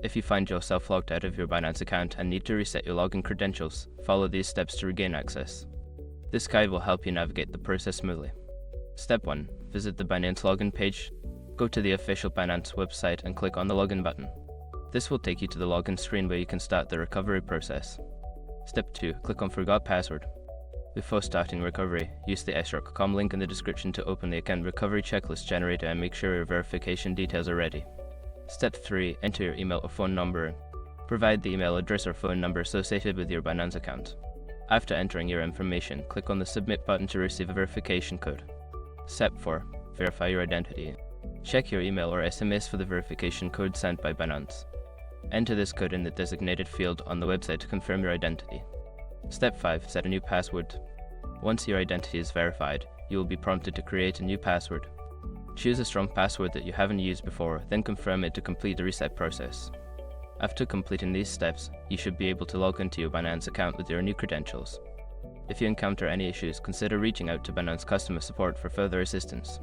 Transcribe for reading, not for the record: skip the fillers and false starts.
If you find yourself logged out of your Binance account and need to reset your login credentials, follow these steps to regain access. This guide will help you navigate the process smoothly. Step 1. Visit the Binance login page. Go to the official Binance website and click on the login button. This will take you to the login screen where you can start the recovery process. Step 2. Click on Forgot Password. Before starting recovery, use the srock.com link in the description to open the account recovery checklist generator and make sure your verification details are ready. Step 3. Enter your email or phone number. Provide the email address or phone number associated with your Binance account. After entering your information, click on the Submit button to receive a verification code. Step 4. Verify your identity. Check your email or SMS for the verification code sent by Binance. Enter this code in the designated field on the website to confirm your identity. Step 5. Set a new password. Once your identity is verified, you will be prompted to create a new password. Choose a strong password that you haven't used before, then confirm it to complete the reset process. After completing these steps, you should be able to log into your Binance account with your new credentials. If you encounter any issues, consider reaching out to Binance customer support for further assistance.